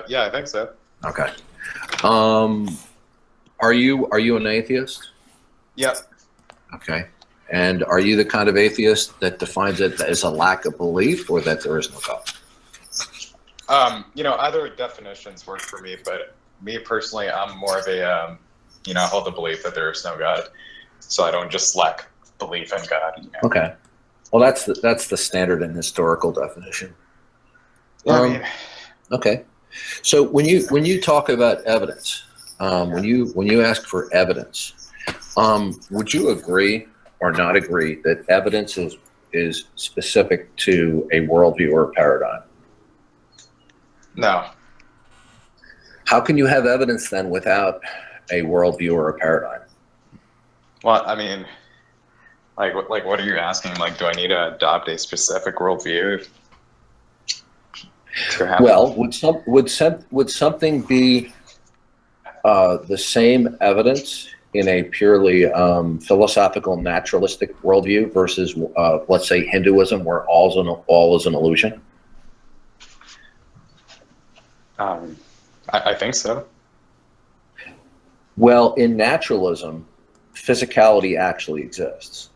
Yeah, I think so. Okay. Are you an atheist? Yep. Okay. And are you the kind of atheist that defines it as a lack of belief or that there is no God? Either definitions work for me, but me personally, I'm more of a, I hold the belief that there is no God, so I don't just lack belief in God. Okay. Well, that's the standard and historical definition. Yeah, Okay. So when you talk about evidence, when you ask for evidence, would you agree or not agree that evidence is specific to a worldview or a paradigm? No. How can you have evidence then without a worldview or a paradigm? Well, I mean, what are you asking? Like, do I need to adopt a specific worldview to have? Well, would something be the same evidence in a purely philosophical, naturalistic worldview versus, let's say, Hinduism, where all is an illusion? I think so. Well, in naturalism, physicality actually exists.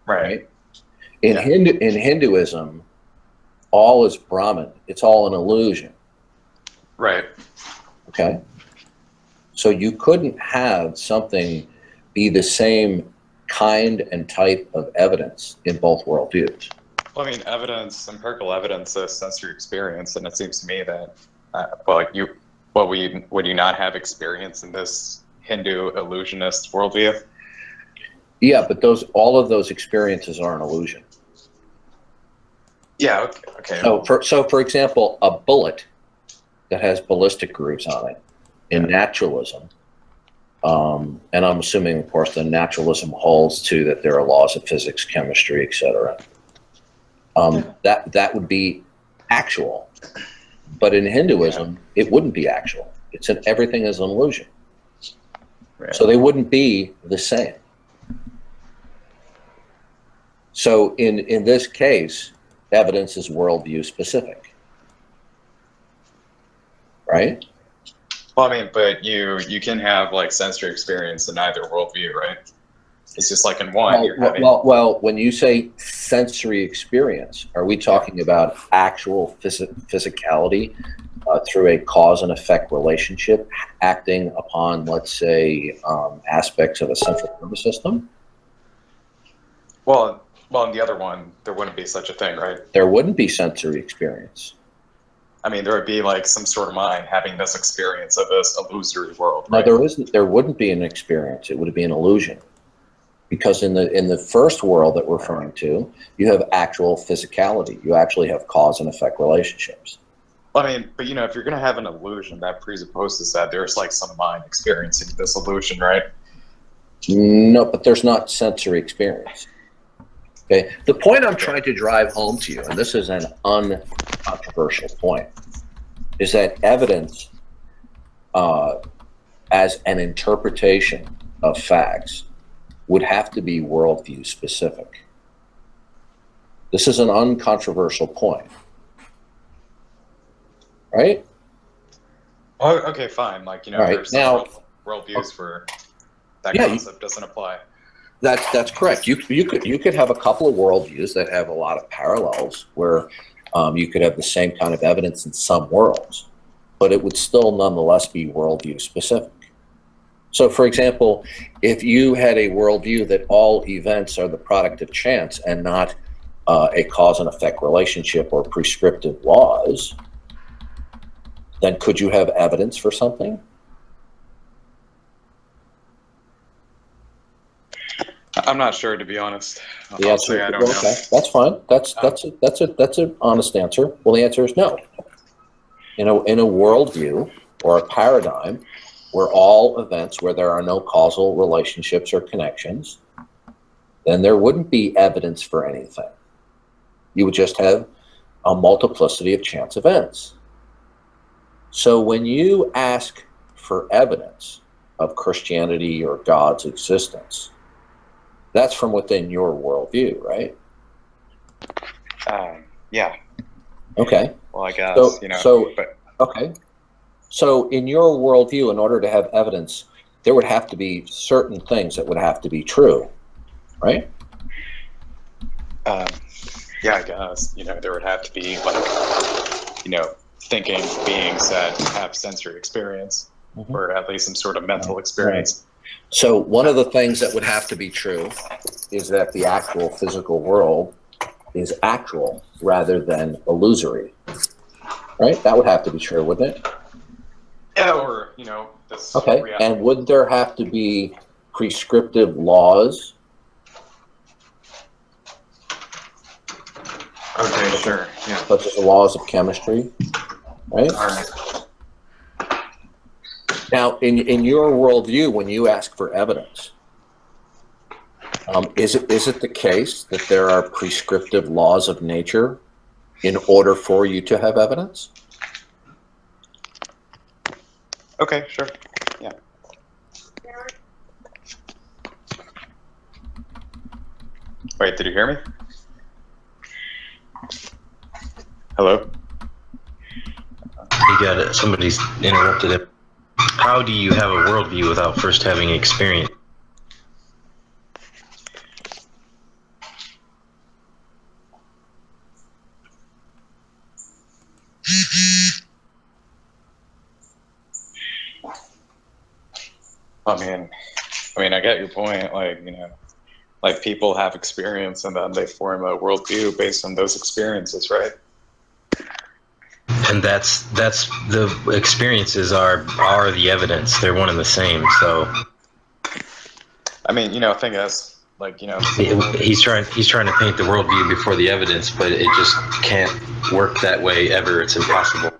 Right? In Hinduism, all is Brahman. It's all an illusion. Right. Okay? So you couldn't have something be the same kind and type of evidence in both worldviews. Well, I mean, empirical evidence is sensory experience, and it seems to me that, would you not have experience in this Hindu illusionist worldview? Yeah, but all of those experiences are an illusion. Yeah. Okay. So for example, a bullet that has ballistic grooves on it in naturalism, and I'm assuming, of course, the naturalism holds to that there are laws of physics, chemistry, etc. That would be actual, but in Hinduism, it wouldn't be actual. Everything is an illusion, so they wouldn't be the same. So in this case, evidence is worldview specific, right? Well, I mean, but you can have like sensory experience in either worldview, right? It's just like in one, you're having. Well, when you say sensory experience, are we talking about actual physicality through a cause and effect relationship acting upon, let's say, aspects of a central nervous system? Well, in the other one, there wouldn't be such a thing, right? There wouldn't be sensory experience. I mean, there would be like some sort of mind having this experience of this illusory world, right? No, there isn't. There wouldn't be an experience. It would be an illusion. Because in the first world that we're referring to, you have actual physicality. You actually have cause and effect relationships. Well, I mean, but if you're going to have an illusion, that presupposes that there's like some mind experiencing this illusion, right? No, but there's not sensory experience. Okay. The point I'm trying to drive home to you, and this is an uncontroversial point, is that evidence as an interpretation of facts would have to be worldview specific. This is an uncontroversial point, right? Oh, okay, fine. Like, there's some worldviews where that concept doesn't apply. That's correct. You could have a couple of worldviews that have a lot of parallels where you could have the same kind of evidence in some worlds, but it would still nonetheless be worldview specific. So, for example, if you had a worldview that all events are the product of chance and not a cause and effect relationship or prescriptive laws, then could you have evidence for something? I'm not sure, to be honest. The answer, I don't know. Okay, that's fine. That's an honest answer. Well, the answer is no. In a worldview or a paradigm where all events where there are no causal relationships or connections, then there wouldn't be evidence for anything. You would just have a multiplicity of chance events. So when you ask for evidence of Christianity or God's existence, that's from within your worldview, right? Yeah. Okay. Well, I guess, Okay. So in your worldview, in order to have evidence, there would have to be certain things that would have to be true, right? Yeah, I guess, there would have to be like, thinking beings that have sensory experience, or at least some sort of mental experience. So one of the things that would have to be true is that the actual physical world is actual rather than illusory, right? That would have to be true, wouldn't it? Yeah, or, this Okay, reality. and wouldn't there have to be prescriptive laws? Okay, sure. Yeah. Such as the laws of chemistry, right? All right. Now, in your worldview, when you ask for evidence, is it the case that there are prescriptive laws of nature in order for you to have evidence? Okay, sure. Yeah. Wait, did you hear me? Hello? You got it. Somebody's interrupted it. How do you have a worldview without first having experience? I mean, I get your point. Like people have experience and then they form a worldview based on those experiences, right? And that's the experiences are the evidence. They're one and the same. So I mean, thing is, like, he's trying to paint the worldview before the evidence, but it just can't work that way ever. It's impossible.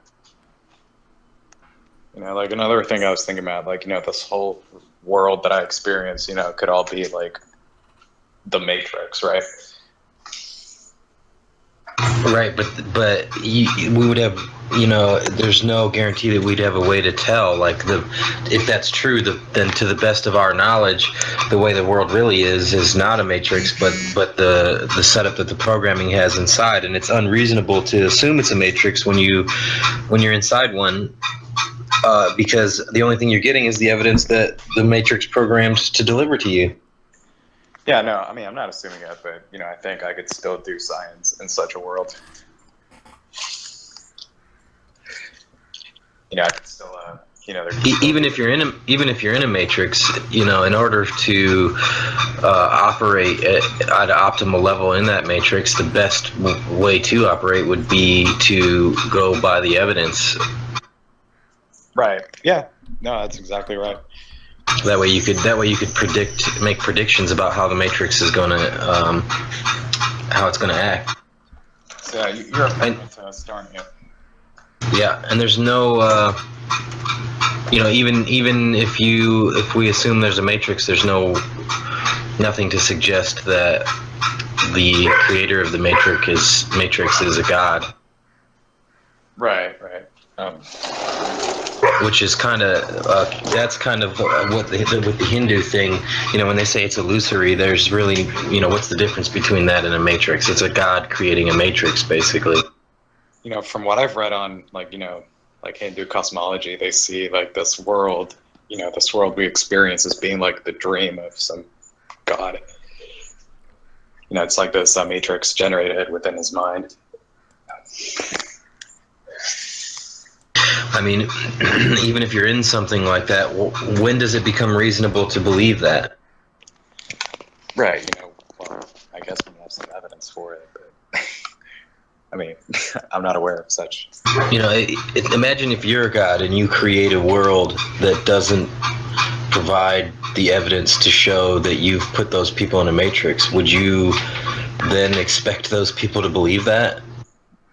Like another thing I was thinking about, like, this whole world that I experience, could all be like the Matrix, right? Right, but we would have, there's no guarantee that we'd have a way to tell. Like if that's true, then to the best of our knowledge, the way the world really is not a matrix, but the setup that the programming has inside, and it's unreasonable to assume it's a matrix when you're inside one, because the only thing you're getting is the evidence that the matrix programmed to deliver to you. Yeah, no, I mean, I'm not assuming it, but, I think I could still do science in such a world. I could still, even if you're in a matrix, in order to operate at an optimal level in that matrix, the best way to operate would be to go by the evidence. Right. Yeah. No, that's exactly right. That way you could make predictions about how the matrix is going to how it's going to act. So you're a pragmatist, aren't you? Yeah, and there's no even if we assume there's a matrix, there's nothing to suggest that the creator of the matrix is a god. Right. Which is kind of that's kind of with the Hindu thing. When they say it's illusory, there's really what's the difference between that and a matrix? It's a god creating a matrix, basically. From what I've read on like Hindu cosmology, they see like this world we experience as being like the dream of some god. It's like this matrix generated within his mind. I mean, even if you're in something like that, when does it become reasonable to believe that? Right. Well, I guess we have some evidence for it, but I mean, I'm not aware of such. Imagine if you're a god and you create a world that doesn't provide the evidence to show that you've put those people in a matrix. Would you then expect those people to believe that?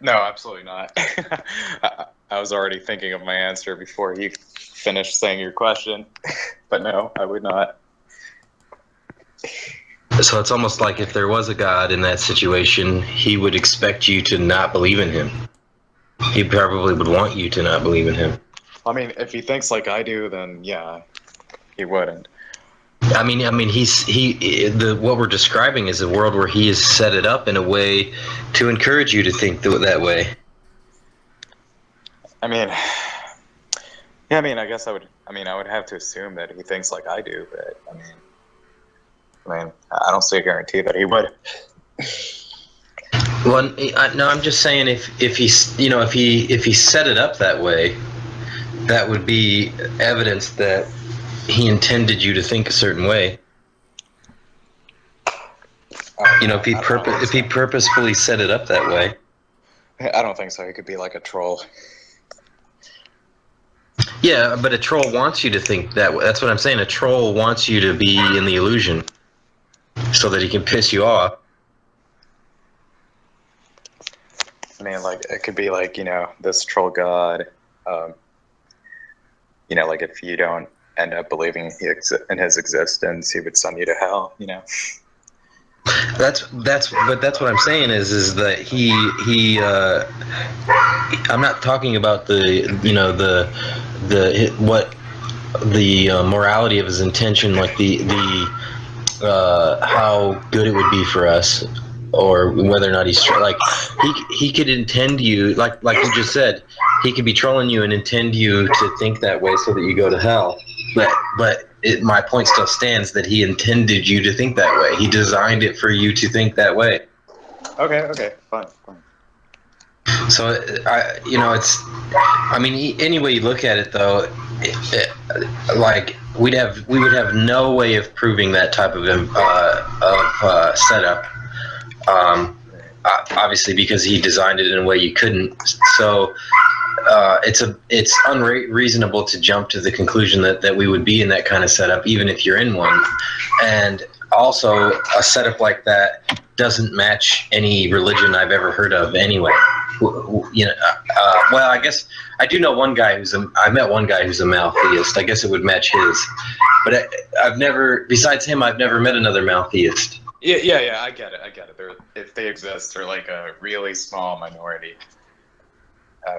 No, absolutely not. I was already thinking of my answer before you finished saying your question, but no, I would not. So it's almost like if there was a God in that situation, he would expect you to not believe in him. He probably would want you to not believe in him. I mean, if he thinks like I do, then yeah, he wouldn't. I mean, what we're describing is a world where he has set it up in a way to encourage you to think that way. I mean, Yeah, I mean, I guess I would. I mean, I would have to assume that he thinks like I do, but I mean, I don't see a guarantee that he would. Well, no, I'm just saying if he's if he set it up that way, that would be evidence that he intended you to think a certain way. If he purposefully set it up that way. I don't think so. He could be like a troll. Yeah, but a troll wants you to think that way. That's what I'm saying. A troll wants you to be in the illusion so that he can piss you off. I mean, like, it could be like, this troll god, like if you don't end up believing in his existence, he would send you to hell, That's what I'm saying is that he I'm not talking about the morality of his intention, like the how good it would be for us, or whether or not he's like he could intend you, like you just said, he could be trolling you and intend you to think that way so that you go to hell. But my point still stands that he intended you to think that way. He designed it for you to think that way. Okay, fine. So any way you look at it, though, like we would have no way of proving that type of setup. Obviously, because he designed it in a way you couldn't. So it's unreasonable to jump to the conclusion that we would be in that kind of setup, even if you're in one. And also, a setup like that doesn't match any religion I've ever heard of anyway. Well, I guess I do know one guy I met one guy who's a maltheist. I guess it would match his. But besides him, I've never met another maltheist. Yeah, I get it. If they exist, they're like a really small minority.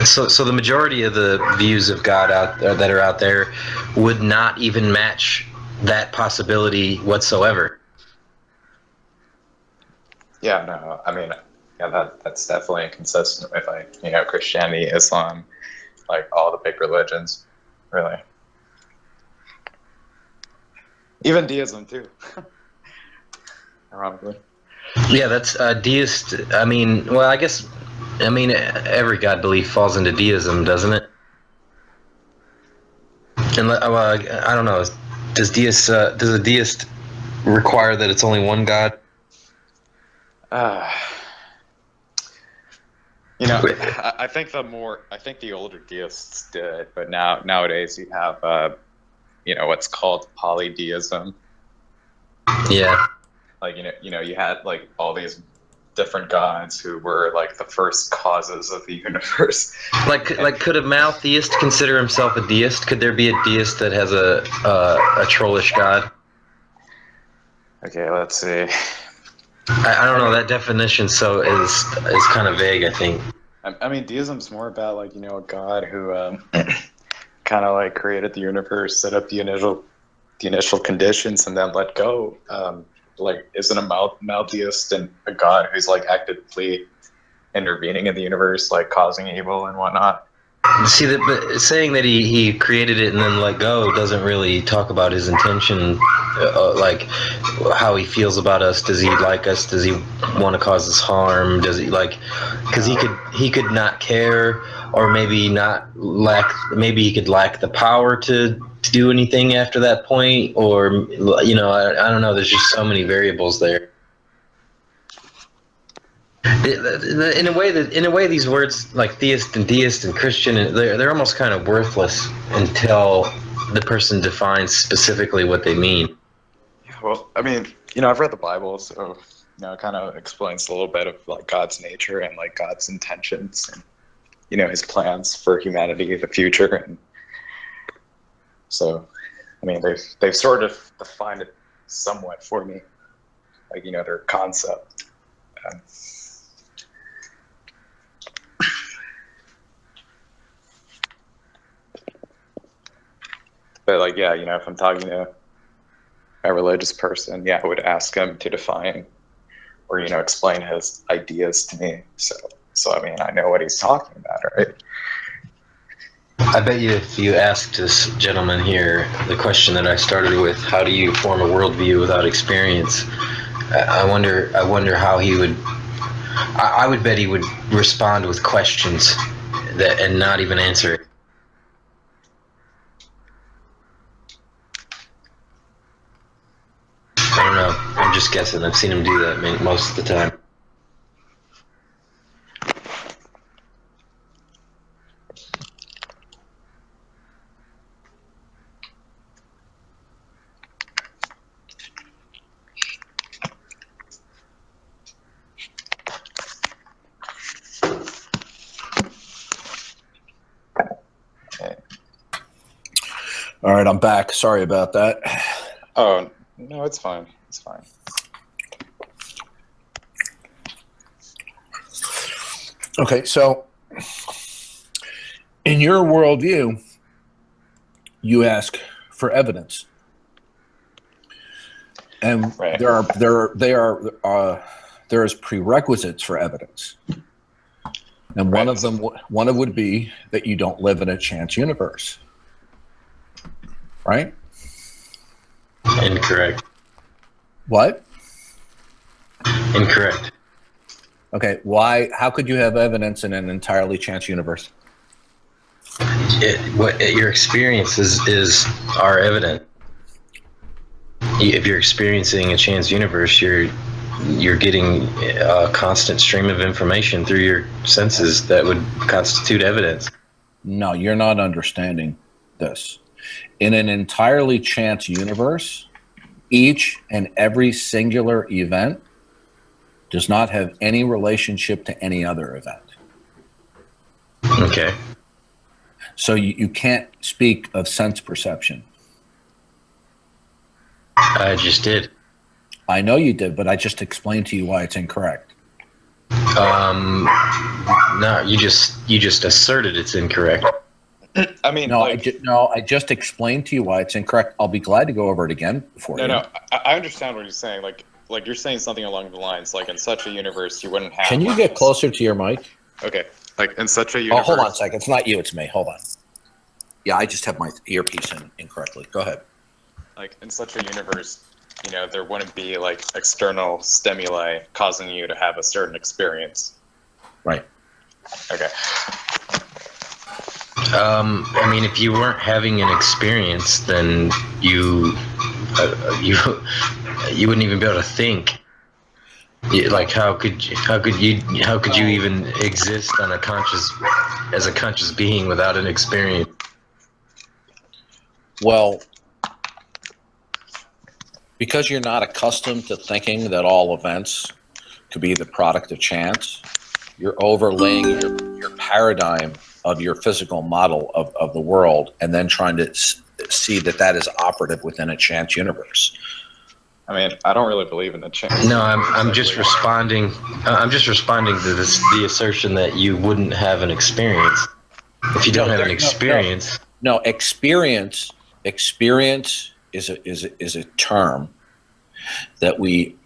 So the majority of the views of God that are out there would not even match that possibility whatsoever. Yeah, no, I mean, that's definitely inconsistent with Christianity, Islam, like all the big religions, really. Even deism too. Ironically. Yeah, that's deist. I mean, every God belief falls into deism, doesn't it? And I don't know. Does a deist require that it's only one God? I think the older deists did, but nowadays you have what's called polytheism. Yeah. Like you had like all these different gods who were like the first causes of the universe. Like could a maltheist consider himself a deist? Could there be a deist that has a trollish god? Okay, let's see. I don't know, that definition is kind of vague, I think. I mean, deism's more about like a god who kind of like created the universe, set up the initial conditions, and then let go. Like, isn't a maltheist and a god who's like actively intervening in the universe, like causing evil and whatnot? See, but saying that he created it and then let go doesn't really talk about his intention, like how he feels about us. Does he like us? Does he want to cause us harm? Does he because he could not care, or maybe he could lack the power to do anything after that point, or I don't know. There's just so many variables there. In a way, these words like theist and deist and Christian, they're almost kind of worthless until the person defines specifically what they mean. Yeah, well, I mean, I've read the Bible, so it kind of explains a little bit of like God's nature and like God's intentions and his plans for humanity, the future, and so I mean they've sort of defined it somewhat for me, like their concept. But like, yeah, if I'm talking to a religious person, I would ask him to define or explain his ideas to me. So I mean, I know what he's talking about, right? I bet you if you asked this gentleman here the question that I started with, how do you form a worldview without experience? I wonder how he would. I would bet he would respond with questions that and not even answer it. I don't know. I'm just guessing. I've seen him do that most of the time. All right, I'm back. Sorry about that. Oh, no, it's fine. It's fine. Okay, so in your worldview, you ask for evidence, and Right. there is prerequisites for evidence, and one of them would be that you don't live in a chance universe, right? Incorrect. What? Incorrect. Okay, why? How could you have evidence in an entirely chance universe? Your experiences are evident. If you're experiencing a chance universe, you're getting a constant stream of information through your senses that would constitute evidence. No, you're not understanding this. In an entirely chance universe, each and every singular event does not have any relationship to any other event. Okay. So you can't speak of sense perception. I just did. I know you did, but I just explained to you why it's incorrect. No, you just asserted it's incorrect. I mean, No, I just explained to you why it's incorrect. I'll be glad to go over it again for you. No, I understand what you're saying. Like you're saying something along the lines, like in such a universe, you wouldn't have. Can you get closer to your mic? Okay, like in such a universe. Oh, hold on a second. It's not you. It's me. Hold on. Yeah, I just have my earpiece in incorrectly. Go ahead. Like in such a universe, there wouldn't be like external stimuli causing you to have a certain experience. Right. Okay. I mean, if you weren't having an experience, then you wouldn't even be able to think. Like, how could you even exist on as a conscious being without an experience? Well, because you're not accustomed to thinking that all events could be the product of chance, you're overlaying your paradigm of your physical model of the world and then trying to see that is operative within a chance universe. I mean, I don't really believe in the chance. No, I'm just responding. I'm just responding to the assertion that you wouldn't have an experience if you don't have an experience. No, experience is a term that we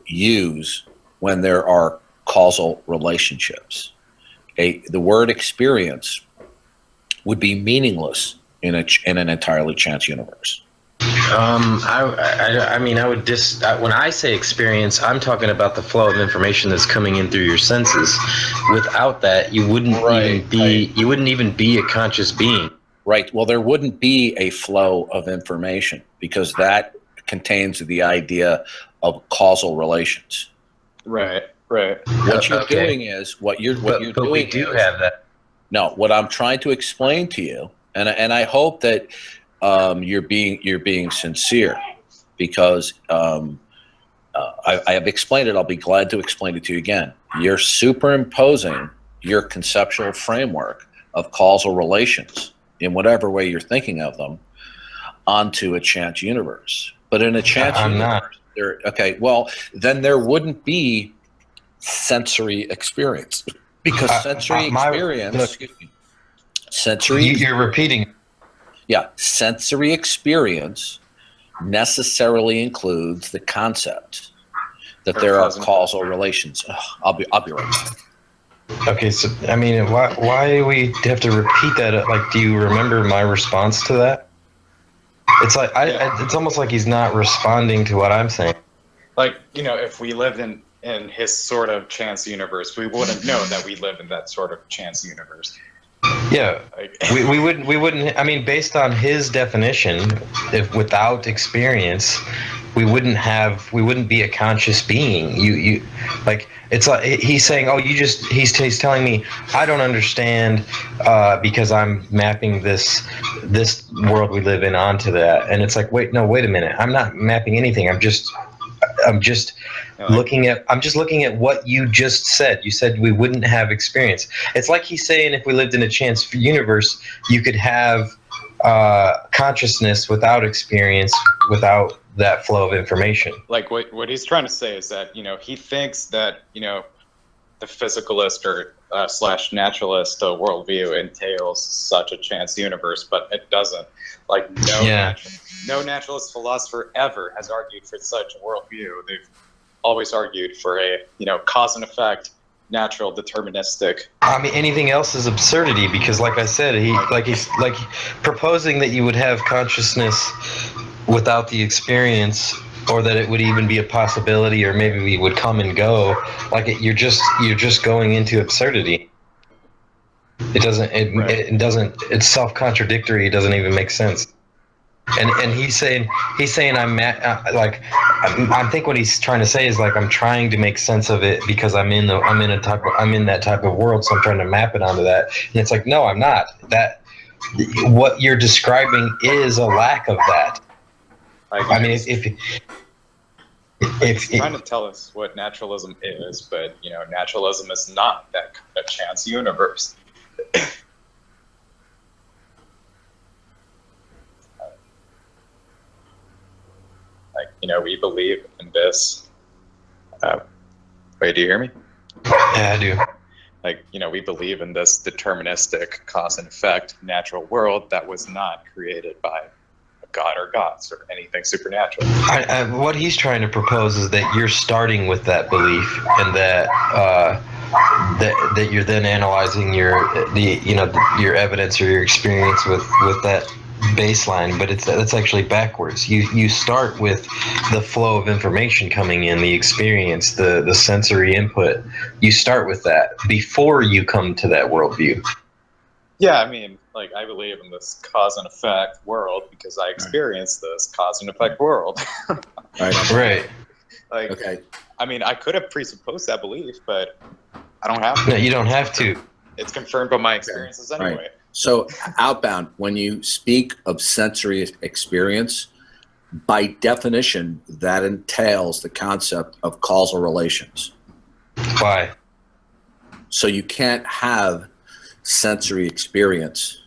use when there are causal relationships. The word experience would be meaningless in an entirely chance universe. I mean, I would when I say experience, I'm talking about the flow of information that's coming in through your senses. Without that, you wouldn't even be a conscious being. Right. Well, there wouldn't be a flow of information because that contains the idea of causal relations. Right. What you're doing is what you're doing. But we do have that. No, what I'm trying to explain to you, and I hope that you're being sincere, because I have explained it. I'll be glad to explain it to you again. You're superimposing your conceptual framework of causal relations in whatever way you're thinking of them onto a chance universe. But in a chance universe, then there wouldn't be sensory experience, because You're repeating. Yeah, sensory experience necessarily includes the concept that there are causal relations. I'll be right back. Okay, so I mean, why do we have to repeat that? Like, do you remember my response to that? It's like it's almost like he's not responding to what I'm saying. Like, if we lived in his sort of chance universe, we wouldn't know that we live in that sort of chance universe. Yeah, Like, we wouldn't. I mean, based on his definition, if without experience, we wouldn't be a conscious being. You like it's like he's saying, oh, he's telling me I don't understand because I'm mapping this world we live in onto that, and it's like, wait a minute, I'm not mapping anything. I'm just I'm just looking at what you just said. You said we wouldn't have experience. It's like he's saying if we lived in a chance universe, you could have consciousness without experience, without that flow of information. like what he's trying to say is that he thinks that the physicalist or slash naturalist worldview entails such a chance universe, but it doesn't. Like no naturalist philosopher ever has argued for such a worldview. They've always argued for a cause and effect, natural, deterministic. I mean, anything else is absurdity because, like I said, he's proposing that you would have consciousness without the experience, or that it would even be a possibility, or maybe we would come and go. You're just going into absurdity. It doesn't. It doesn't. It's self-contradictory. It doesn't even make sense. And he's saying I think what he's trying to say is like I'm trying to make sense of it because I'm in that type of world, so I'm trying to map it onto that. And it's like, no, I'm not. That what you're describing is a lack of that. I mean, if he's trying to tell us what naturalism is, but naturalism is not that kind of chance universe. We believe in this. Wait, do you hear me? Yeah, I do. We believe in this deterministic cause and effect natural world that was not created by a god or gods or anything supernatural. What he's trying to propose is that you're starting with that belief, and that you're then analyzing your evidence or your experience with that baseline, but that's actually backwards. You start with the flow of information coming in, the experience, the sensory input. You start with that before you come to that worldview. Yeah, I mean, I believe in this cause and effect world because I experienced this cause and effect world. Right. Okay. I mean, I could have presupposed that belief, but I don't have to. No, you don't have to. It's confirmed by my experiences anyway. Right. So, Outbound, when you speak of sensory experience, by definition, that entails the concept of causal relations. Why? So you can't have sensory experience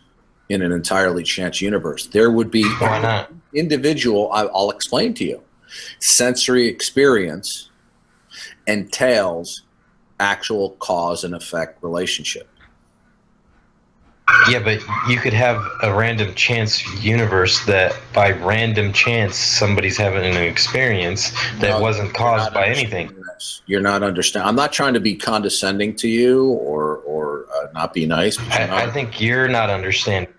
in an entirely chance universe. There would be Why not? Individual, I'll explain to you. Sensory experience entails actual cause and effect relationship. Yeah, but you could have a random chance universe that by random chance somebody's having an experience that wasn't caused by anything. You're not understanding. I'm not trying to be condescending to you or not be nice. I think you're not understanding.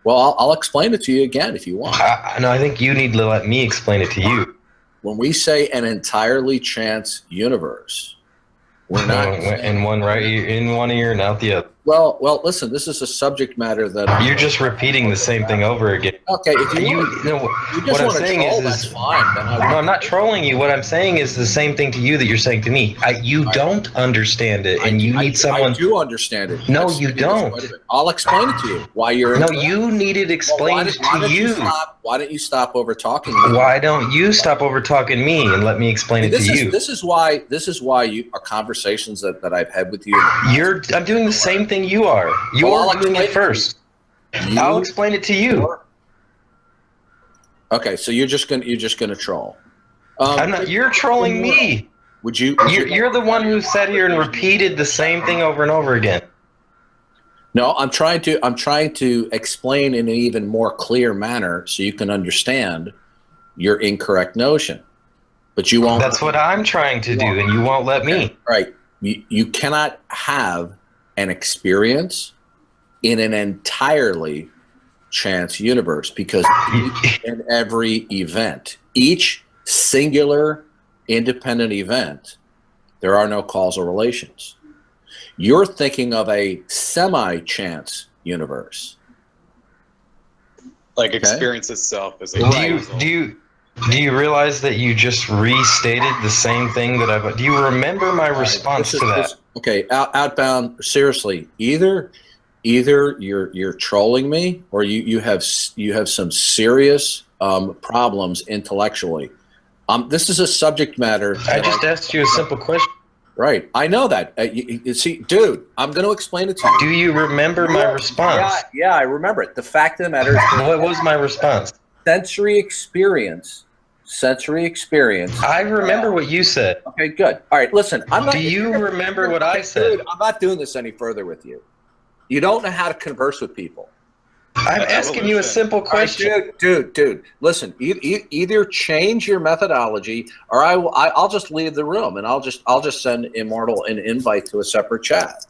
Well, I'll explain it to you again if you want. No, I think you need to let me explain it to you. When we say an entirely chance universe, we're not in one ear and out the other. Well, listen, this is a subject matter that you're just repeating the same thing over again. Okay, if what I'm saying is that's fine. No, I'm not trolling you. What I'm saying is the same thing to you that you're saying to me. You don't understand it, and you need someone. I do understand it. No, you don't. I'll explain it to you. Why you're no, you need it explained to you. Why don't you stop over talking me? Why don't you stop over talking me and let me explain it to you? This is why our conversations that I've had with you. I'm doing the same thing you are. You're doing it first. I'll explain it to you. Okay, so you're just gonna troll. I'm not. You're trolling me. Would you? You're the one who sat here and repeated the same thing over and over again. No, I'm trying to explain in an even more clear manner so you can understand your incorrect notion. But you won't. That's what I'm trying to do, and you won't let me. Right. You cannot have an experience in an entirely chance universe, because each and every event, each singular independent event, there are no causal relations. You're thinking of a semi-chance universe. Like experience itself is a Do you realize that you just restated the same thing that I've? Do you remember my response to that? Okay, Outbound. Seriously, either you're trolling me, or you have some serious problems intellectually. This is a subject matter. I just asked you a simple question. Right, I know that. You see, dude, I'm going to explain it to you. Do you remember my response? Yeah, I remember it. The fact of the matter is, what was my response? Sensory experience. I remember what you said. Okay, good. All right, listen. Do you remember what I said? Dude, I'm not doing this any further with you. You don't know how to converse with people. I'm asking you a simple question. Right, dude. Listen, either change your methodology, or I'll just leave the room, and I'll just send Immortal an invite to a separate chat.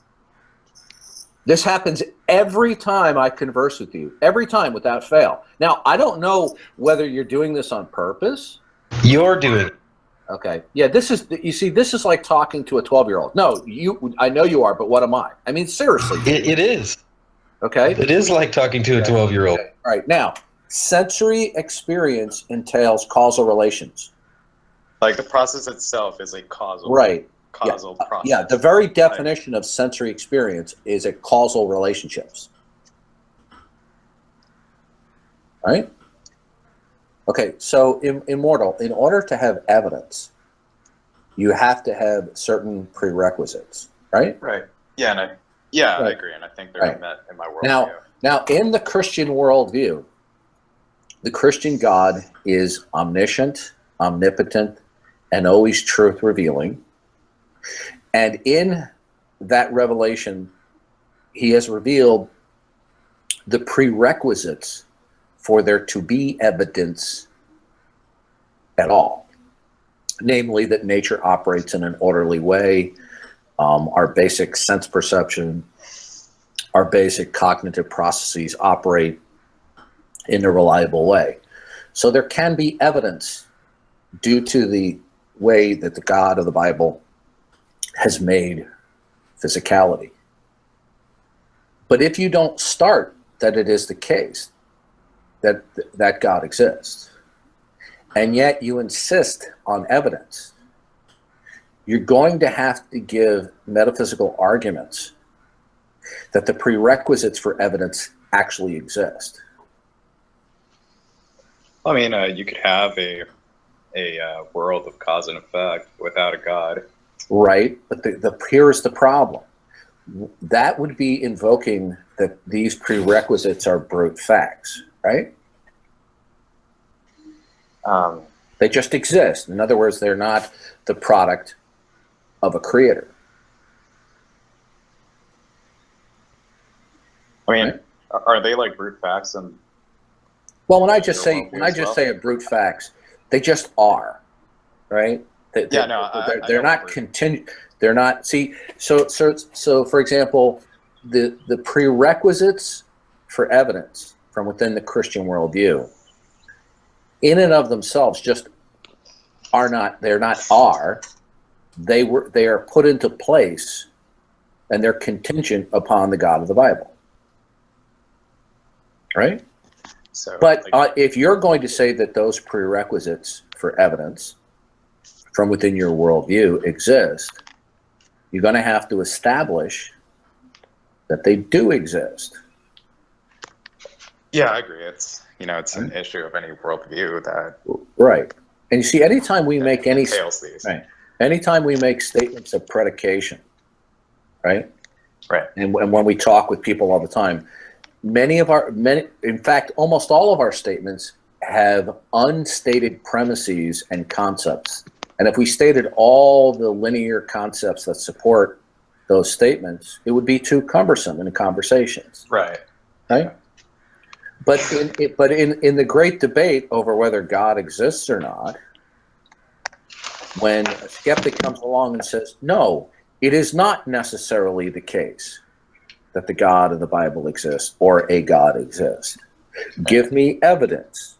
This happens every time I converse with you, every time without fail. Now, I don't know whether you're doing this on purpose. You're doing it. Okay. Yeah, this is like talking to a 12-year-old. No, I know you are, but what am I? I mean, seriously. It is. Okay. It is like talking to a 12-year-old. Okay. All right. Now, sensory experience entails causal relations. Like the process itself is a causal. Right. Causal process. Yeah, the very definition of sensory experience is a causal relationships. Right? Okay, so Immortal, in order to have evidence, you have to have certain prerequisites, right? Right. Yeah, right. I agree, and I think they're met in my worldview. Now, in the Christian worldview, the Christian God is omniscient, omnipotent, and always truth revealing. And in that revelation, he has revealed the prerequisites for there to be evidence at all. Namely, that nature operates in an orderly way, our basic sense perception, our basic cognitive processes operate in a reliable way. So there can be evidence due to the way that the God of the Bible has made physicality. But if you don't start that it is the case that God exists, and yet you insist on evidence, you're going to have to give metaphysical arguments that the prerequisites for evidence actually exist. I mean, you could have a world of cause and effect without a God. Right, but here is the problem. That would be invoking that these prerequisites are brute facts, right? They just exist. In other words, they're not the product of a creator. I mean, are they like brute facts? And well, when I just say a brute facts, they just are, right? They're not continue. They're not. See, so for example, the prerequisites for evidence from within the Christian worldview, in and of themselves, just are not. They're not are. They are put into place, and they're contingent upon the God of the Bible. Right. So, but if you're going to say that those prerequisites for evidence from within your worldview exist, you're going to have to establish that they do exist. Yeah, I agree. It's an issue of any worldview that. Right. And you see, anytime we make anytime we make statements of predication, right? Right. And when we talk with people all the time, in fact, almost all of our statements have unstated premises and concepts. And if we stated all the linear concepts that support those statements, it would be too cumbersome in conversations. Right. Right. But in the great debate over whether God exists or not, when a skeptic comes along and says, no, it is not necessarily the case that the God of the Bible exists or a God exists. Give me evidence.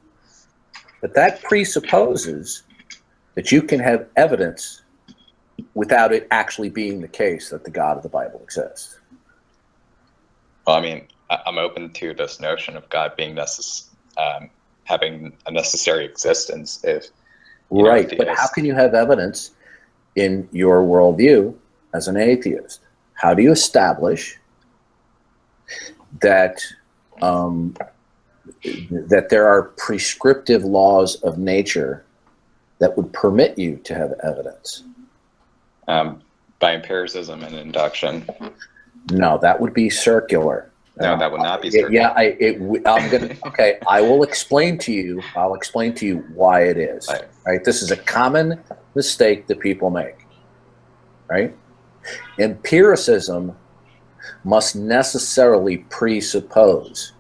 But that presupposes that you can have evidence without it actually being the case that the God of the Bible exists. Well, I mean, I'm open to this notion of God being having a necessary existence if right, but how can you have evidence in your worldview as an atheist? How do you establish that that there are prescriptive laws of nature that would permit you to have evidence? By empiricism and induction. No, that would be circular. No, that would not be circular. Yeah, I'm gonna. Okay, I will explain to you. I'll explain to you why it is. Right. This is a common mistake that people make. Right. Empiricism must necessarily presuppose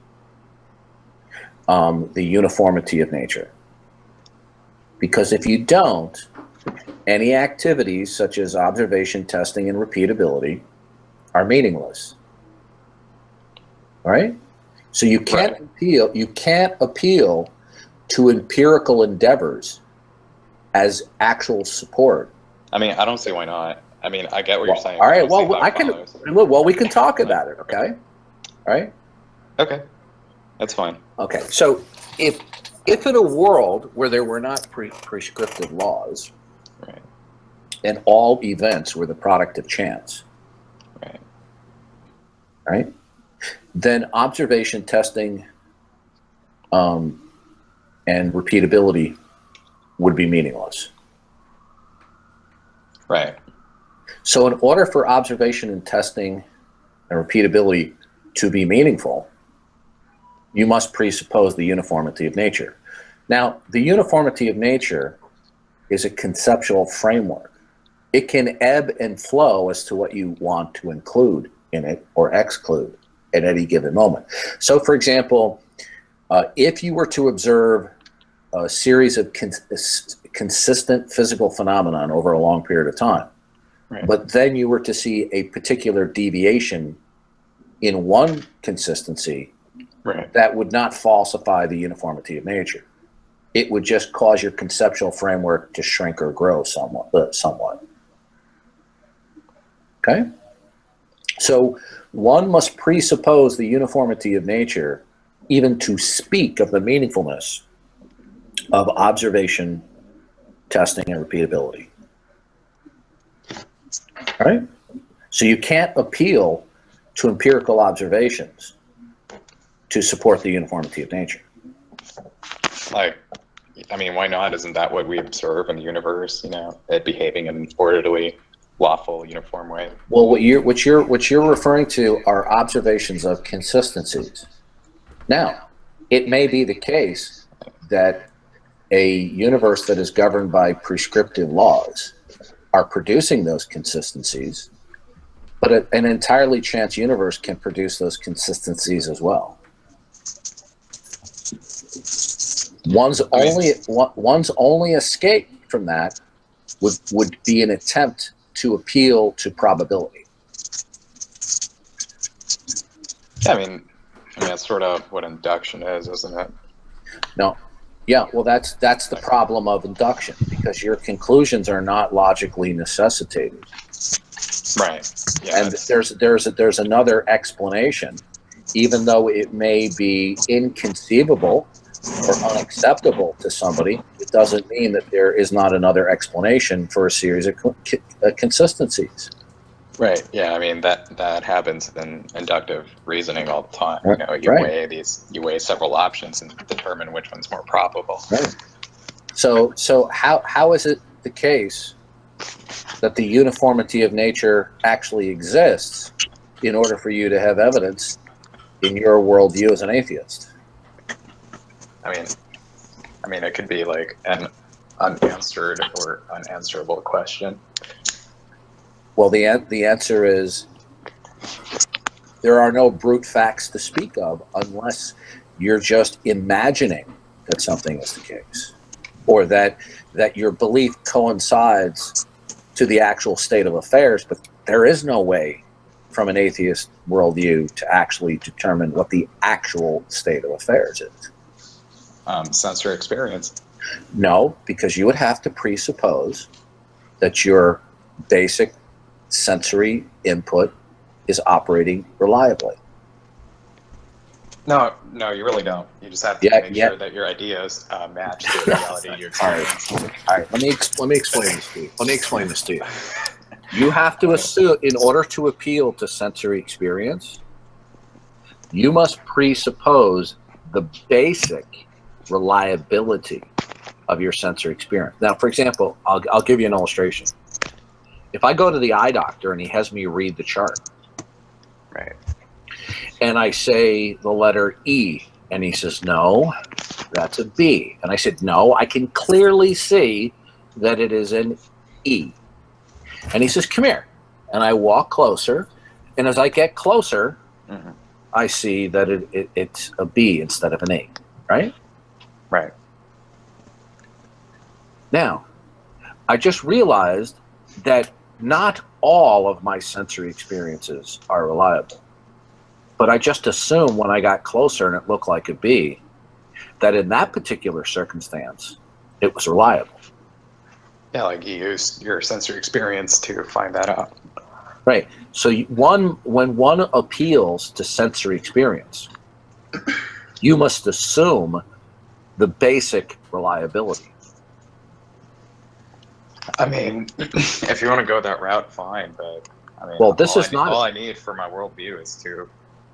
the uniformity of nature, because if you don't, any activities such as observation, testing, and repeatability are meaningless. All right? So you can't appeal to empirical endeavors as actual support. I mean, I don't see why not. I mean, I get what you're saying. All right, well, we can talk about it, okay? All right? Okay. That's fine. Okay. So if in a world where there were not prescriptive laws, right, and all events were the product of chance, right, then observation, testing, and repeatability would be meaningless. Right. So in order for observation and testing and repeatability to be meaningful, you must presuppose the uniformity of nature. Now, the uniformity of nature is a conceptual framework. It can ebb and flow as to what you want to include in it or exclude at any given moment. So, for example, if you were to observe a series of consistent physical phenomenon over a long period of time, right, but then you were to see a particular deviation in one consistency, right, that would not falsify the uniformity of nature. It would just cause your conceptual framework to shrink or grow somewhat. Okay? So one must presuppose the uniformity of nature even to speak of the meaningfulness of observation, testing, and repeatability. All right? So you can't appeal to empirical observations to support the uniformity of nature. Like, I mean, why not? Isn't that what we observe in the universe? It behaving in an orderly, lawful, uniform way. Well, what you're referring to are observations of consistencies. Now, it may be the case that a universe that is governed by prescriptive laws are producing those consistencies, but an entirely chance universe can produce those consistencies as well. One's only escape from that would be an attempt to appeal to probability. Yeah, I mean that's sort of what induction is, isn't it? No. Yeah, well, that's the problem of induction, because your conclusions are not logically necessitated. Right. Yeah, and there's another explanation, even though it may be inconceivable or unacceptable to somebody, it doesn't mean that there is not another explanation for a series of consistencies. Right. Yeah. I mean that happens in inductive reasoning all the time. You weigh several options and determine which one's more probable. Right. So how is it the case that the uniformity of nature actually exists in order for you to have evidence in your worldview as an atheist? I mean, it could be like an unanswered or unanswerable question. Well, the answer is there are no brute facts to speak of unless you're just imagining that something is the case, or that your belief coincides to the actual state of affairs, but there is no way from an atheist worldview to actually determine what the actual state of affairs is? Sensory experience. No, because you would have to presuppose that your basic sensory input is operating reliably. No, you really don't. You just have to make sure that your ideas match the reality you experience. All right. Let me explain this to you. You have to assume, in order to appeal to sensory experience, you must presuppose the basic reliability of your sensory experience. Now, for example, I'll give you an illustration. If I go to the eye doctor and he has me read the chart, Right. and I say the letter E, and he says, no, that's a B. And I said, no, I can clearly see that it is an E. And he says, come here. And I walk closer, and as I get closer, I see that it's a B instead of an A, right? Right. Now, I just realized that not all of my sensory experiences are reliable. But I just assumed when I got closer and it looked like a B, that in that particular circumstance, it was reliable. Yeah, like you used your sensory experience to find that out. Right. So when one appeals to sensory experience, you must assume the basic reliability. I mean, if you want to go that route, fine. But I mean, well, all I need for my worldview is to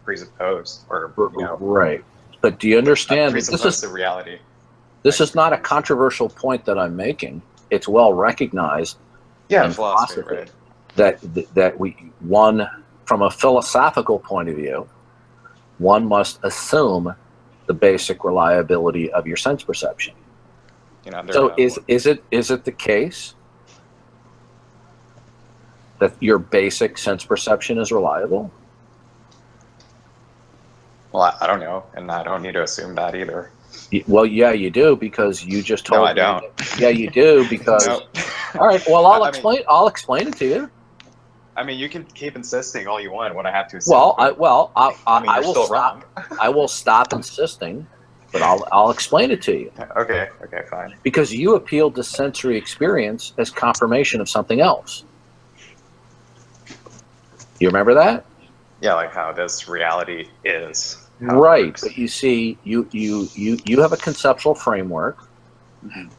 presuppose, or right. But do you understand? Presuppose this is the reality. This is not a controversial point that I'm making. It's well recognized. Yeah, in philosophy, right? That one from a philosophical point of view, one must assume the basic reliability of your sense perception. So is it the case that your basic sense perception is reliable? Well, I don't know, and I don't need to assume that either. Well, yeah, you do, because you just told me. No, I don't. Yeah, you do, because. No. All right. Well, I'll explain it to you. I mean, you can keep insisting all you want when I have to assume. Well, I will still stop. Wrong. I will stop insisting, but I'll explain it to you. Okay, fine. Because you appealed to sensory experience as confirmation of something else. You remember that? Yeah, like how this reality is. Right, but you see, you have a conceptual framework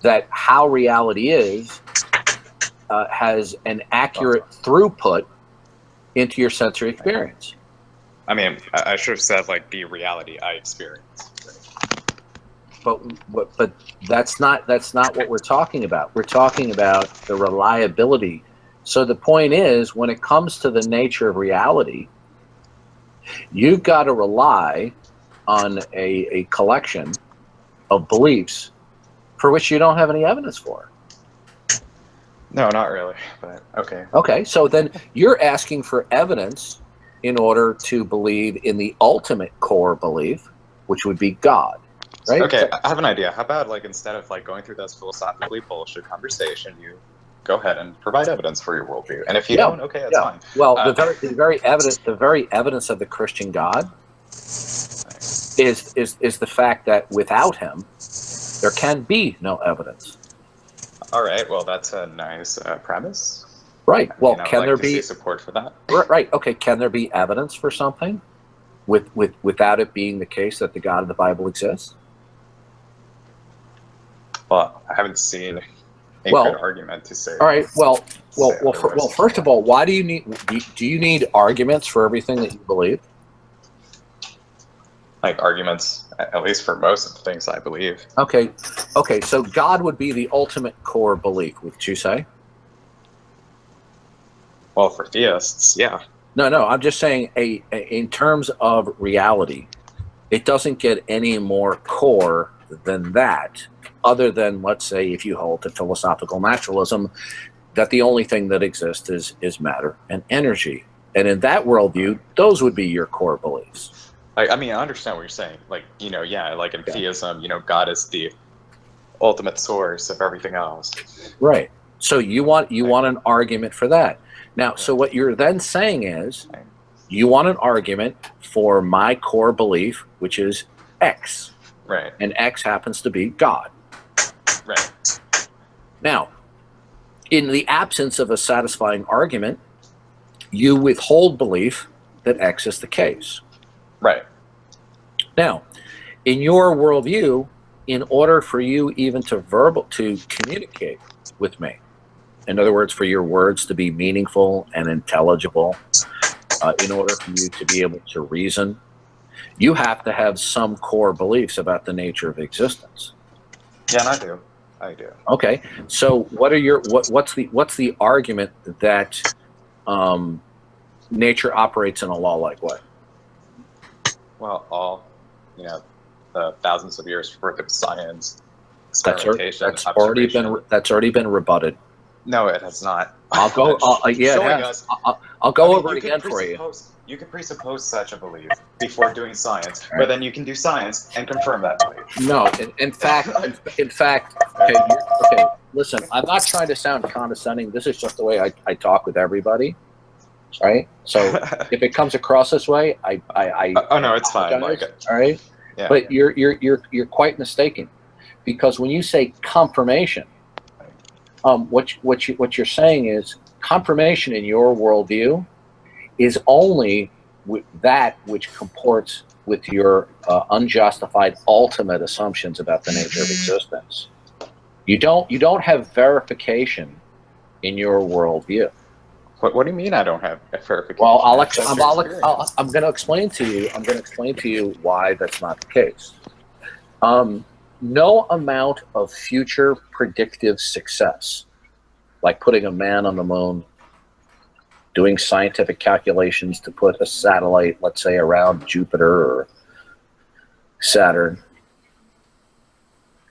that how reality is has an accurate throughput into your sensory experience. I mean, I should have said like the reality I experience. But that's not what we're talking about. We're talking about the reliability. So the point is, when it comes to the nature of reality, you've got to rely on a collection of beliefs for which you don't have any evidence for. No, not really, but okay. Okay, so then you're asking for evidence in order to believe in the ultimate core belief, which would be God, right? Okay, I have an idea. How about, like, instead of like going through this philosophically bullshit conversation, you go ahead and provide evidence for your worldview. And if you don't, okay, that's fine. Well, the very evidence of the Christian God is the fact that without him, there can be no evidence. All right. Well, that's a nice premise. Right. Well, can there be support for that? Right. Okay. Can there be evidence for something without it being the case that the God of the Bible exists? Well, I haven't seen a good argument to say. All right. Well. First of all, why do you need arguments for everything that you believe? Like arguments, at least for most of the things I believe. Okay. So God would be the ultimate core belief, would you say? Well, for theists, yeah. No. I'm just saying, in terms of reality, it doesn't get any more core than that. Other than, let's say, if you hold to philosophical naturalism, that the only thing that exists is matter and energy, and in that worldview, those would be your core beliefs. I mean, I understand what you're saying. Like, like in theism, God is the ultimate source of everything else. Right. So you want an argument for that. Now, so what you're then saying is You want an argument for my core belief, which is X. Right. And X happens to be God. Right. Now, in the absence of a satisfying argument, you withhold belief that X is the case. Right. Now, in your worldview, in order for you even to communicate with me, in other words, for your words to be meaningful and intelligible, in order for you to be able to reason, you have to have some core beliefs about the nature of existence. Yeah, and I do. Okay, so what's the argument that nature operates in a law-like way? Well, all thousands of years worth of science, experimentation. That's already been rebutted. No, it has not. I'll go. I'll go over it again for you. You can presuppose such a belief before doing science, but then you can do science and confirm that belief. No, in fact, okay. Listen, I'm not trying to sound condescending. This is just the way I talk with everybody, right? So if it comes across this way, I oh no, it's fine. All right. Yeah. But you're quite mistaken, because when you say confirmation, what you're saying is confirmation in your worldview is only that which comports with your unjustified ultimate assumptions about the nature of existence. You don't have verification in your worldview. What do you mean I don't have verification? Well, I'm going to explain to you. I'm going to explain to you why that's not the case. No amount of future predictive success, like putting a man on the moon, doing scientific calculations to put a satellite, let's say, around Jupiter or Saturn,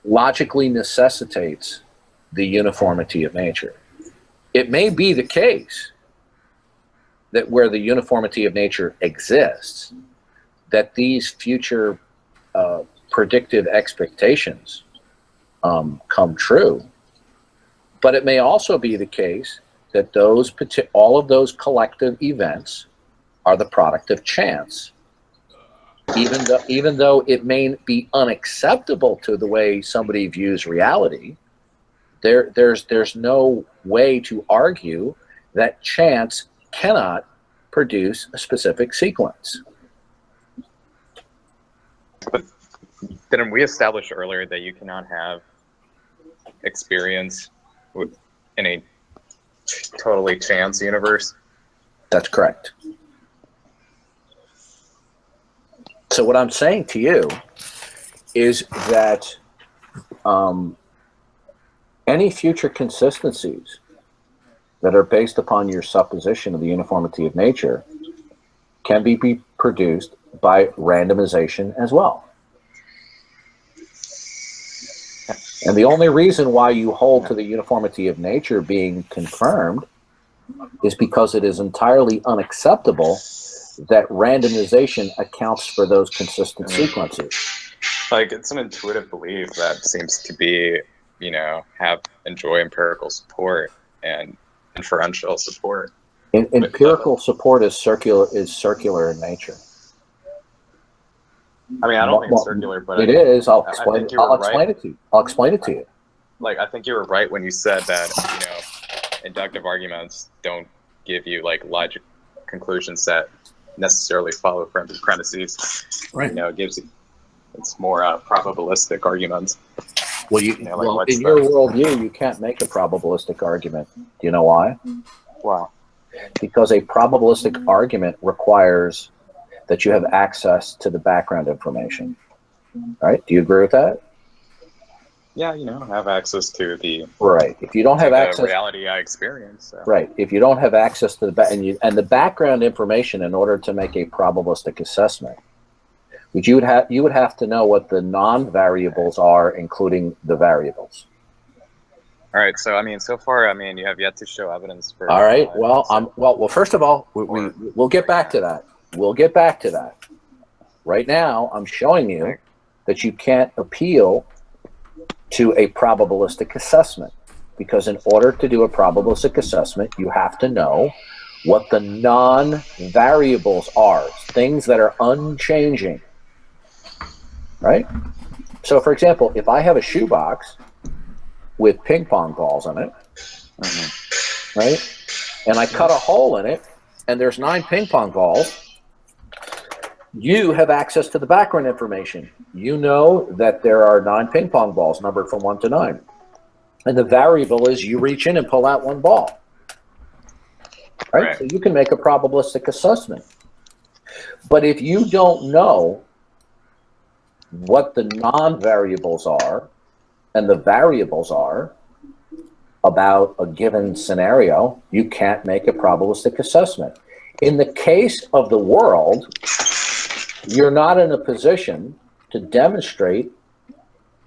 logically necessitates the uniformity of nature. It may be the case that where the uniformity of nature exists, that these future predictive expectations come true. But it may also be the case that all of those collective events are the product of chance. Even though it may be unacceptable to the way somebody views reality, there's no way to argue that chance cannot produce a specific sequence. But didn't we establish earlier that you cannot have experience in a totally chance universe? That's correct. So what I'm saying to you is that any future consistencies that are based upon your supposition of the uniformity of nature can be produced by randomization as well. And the only reason why you hold to the uniformity of nature being confirmed is because it is entirely unacceptable that randomization accounts for those consistent sequences. Like, it's an intuitive belief that seems to be, enjoy empirical support and inferential support. Empirical support is circular in nature. I mean, I don't think it's circular, but it is. I'll explain it to you. I'll explain it to you. Like, I think you were right when you said that, inductive arguments don't give you logic conclusions that necessarily follow from premises. Right. It gives you, it's more probabilistic arguments. Well, in your worldview, you can't make a probabilistic argument. Do you know why? Wow. Because a probabilistic argument requires that you have access to the background information. All right? Do you agree with that? Yeah, have access to the right. If you don't have access, reality I experience. So. Right. If you don't have access to the background information in order to make a probabilistic assessment, which you would have to know what the non-variables are, including the variables. All right. So so far, you have yet to show evidence for. All right. Well. First of all, we'll get back to that. We'll get back to that. Right now, I'm showing you that you can't appeal to a probabilistic assessment, because in order to do a probabilistic assessment, you have to know what the non-variables are, things that are unchanging, right? So, for example, if I have a shoebox with ping pong balls in it, right, and I cut a hole in it, and there's 9 ping pong balls, you have access to the background information. You know that there are 9 ping pong balls numbered from 1 to 9. And the variable is you reach in and pull out 1 ball. Right? So you can make a probabilistic assessment. But if you don't know what the non-variables are and the variables are about a given scenario, you can't make a probabilistic assessment. In the case of the world, you're not in a position to demonstrate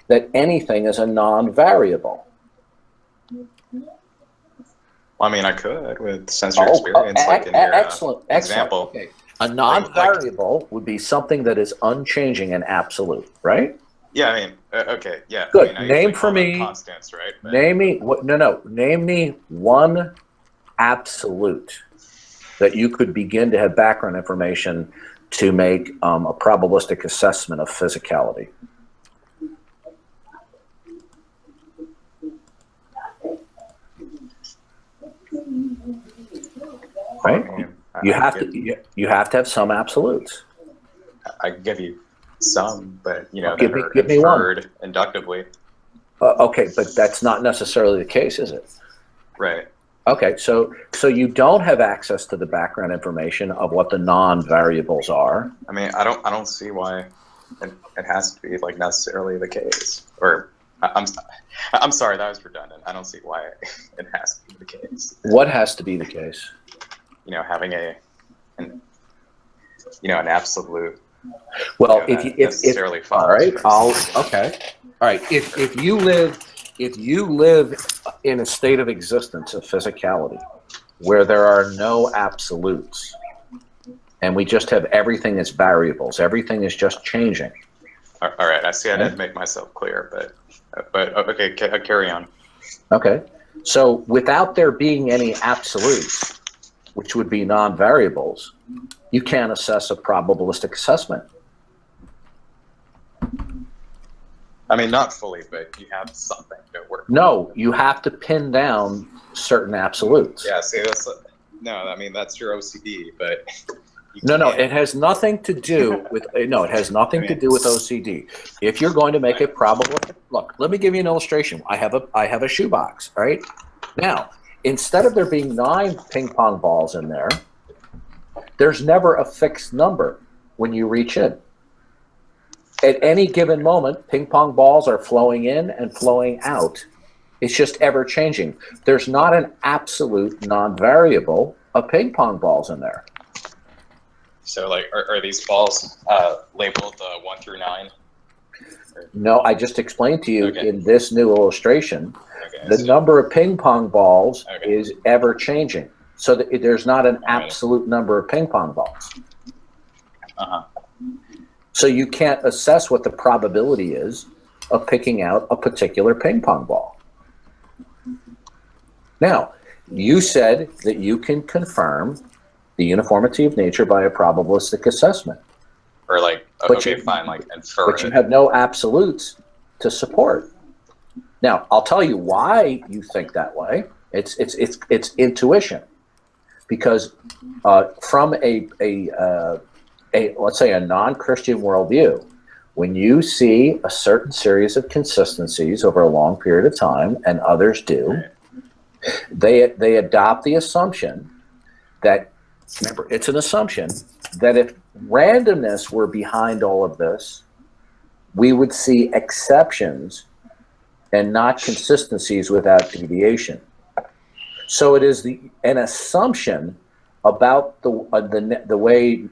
that anything is a non-variable. I mean, I could with sensory experience, like in your excellent example. Okay. A non-variable would be something that is unchanging and absolute, right? Yeah, I mean, okay, yeah. Good. I mean, name for me. Constants, right? But name me. Name me one absolute that you could begin to have background information to make a probabilistic assessment of physicality. Right? I mean, You have to have some absolutes. I can give you some, but that give are me inferred one. inductively. Okay, but that's not necessarily the case, is it? Right. Okay, so you don't have access to the background information of what the non-variables are. I mean, I don't see why it has to be like necessarily the case. Or I'm sorry, that was redundant. I don't see why it has to be the case. What has to be the case? Having an absolute. Well, if necessarily all right, okay, all right. If you live in a state of existence of physicality where there are no absolutes, and we just have everything as variables, everything is just changing. All right, I see. I didn't make myself clear, but okay, carry on. Okay, so without there being any absolutes, which would be non-variables, you can't assess a probabilistic assessment. I mean, not fully, but you have something to work with. No, you have to pin down certain absolutes. Yeah, see, that's your OCD, but no, it has nothing to do with it has nothing to do with OCD. If you're going to make a probabilistic, look, let me give you an illustration. I have a shoebox, right? Now, instead of there being 9 ping pong balls in there, there's never a fixed number when you reach in. At any given moment, ping pong balls are flowing in and flowing out. It's just ever changing. There's not an absolute non-variable of ping pong balls in there. So, like, are these balls labeled 1 through 9? No, I just explained to you in this new illustration, the number of ping pong balls is ever changing. So that there's not an absolute number of ping pong balls. So you can't assess what the probability is of picking out a particular ping pong ball. Now, you said that you can confirm the uniformity of nature by a probabilistic assessment. Or like, fine, like infer. But you have no absolutes to support. Now, I'll tell you why you think that way. It's intuition, because from a let's say a non-Christian worldview, when you see a certain series of consistencies over a long period of time, and others do, they adopt the assumption that, remember, it's an assumption that if randomness were behind all of this, we would see exceptions and not consistencies without deviation. So it is an assumption about the way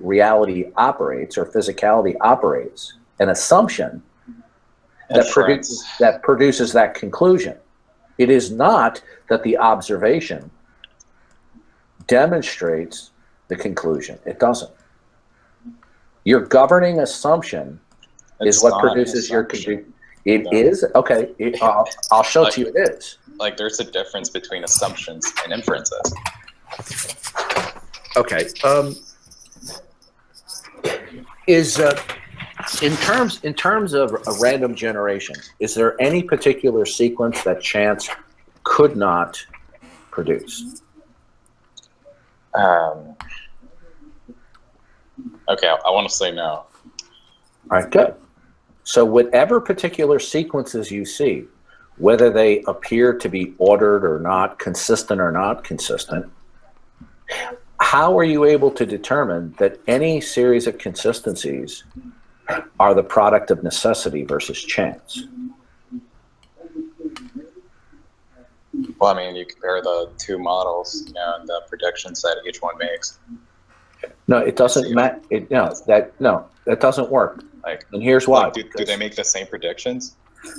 reality operates or physicality operates, an assumption that produces that conclusion. It is not that the observation demonstrates the conclusion. It doesn't. Your governing assumption is what produces your conclusion. It is? Okay. I'll show it to you it is. Like, there's a difference between assumptions and inferences. Okay. Is in terms of a random generation, is there any particular sequence that chance could not produce? Okay, I want to say no. All right, good. So whatever particular sequences you see, whether they appear to be ordered or not, consistent or not consistent, how are you able to determine that any series of consistencies are the product of necessity versus chance? Well, I mean, you compare the two models, you know, and the predictions that each one makes. No, it doesn't matter. That doesn't work. Like, And here's why. like, do they make the same predictions?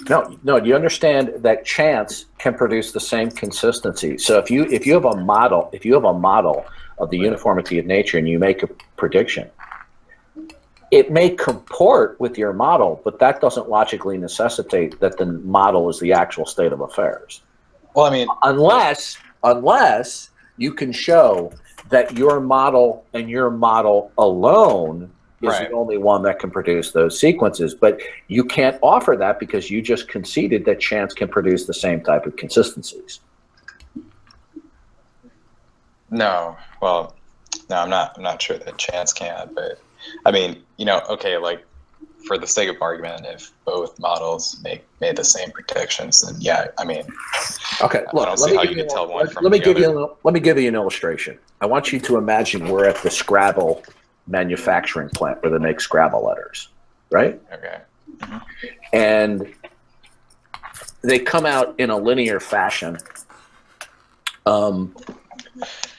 No. Do you understand that chance can produce the same consistency? So if you have a model, of the uniformity of nature and you make a prediction, it may comport with your model, but that doesn't logically necessitate that the model is the actual state of affairs. Well, I mean, unless you can show that your model and your model alone is right. the only one that can produce those sequences. But you can't offer that because you just conceded that chance can produce the same type of consistencies. No. Well, no, I'm not sure that chance can, but I mean, you know, okay, like for the sake of argument, if both models made the same predictions, then yeah, I mean, okay. Look, I don't see how you could tell one from the other. Let me give you an illustration. I want you to imagine we're at the Scrabble manufacturing plant where they make Scrabble letters, right? Okay. Mm-hmm. And they come out in a linear fashion, and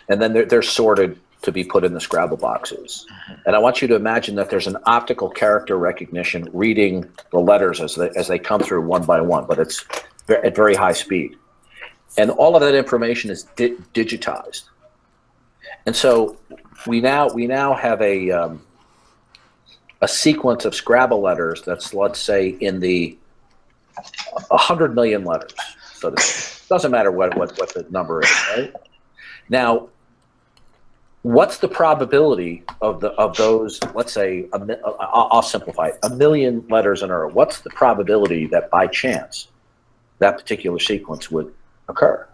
then they're sorted to be put in the Scrabble boxes. And I want you to imagine that there's an optical character recognition reading the letters as they come through one by one, but it's at very high speed. And all of that information is digitized. And so we now have a sequence of Scrabble letters that's, let's say, in the 100 million letters. So it doesn't matter what the number is, right? Now, what's the probability of those? Let's say I'll simplify it, 1 million letters in a row. What's the probability that by chance that particular sequence would occur?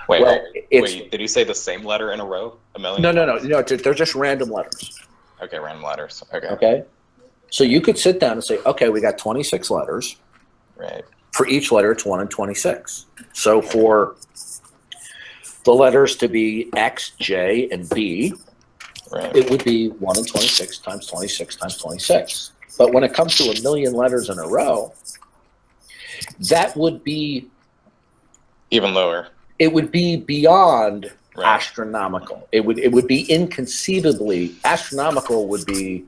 Wait, did you say the same letter in a row? 1 million? No. They're just random letters. Okay, random letters. Okay. Okay. So you could sit down and say, okay, we got 26 letters. Right. For each letter, it's 1 in 26. So for the letters to be X, J, and B, right, it would be 1 in 26 times 26 times 26. But when it comes to 1 million letters in a row, that would be even lower. It would be beyond right. astronomical. It would be inconceivably astronomical. Would be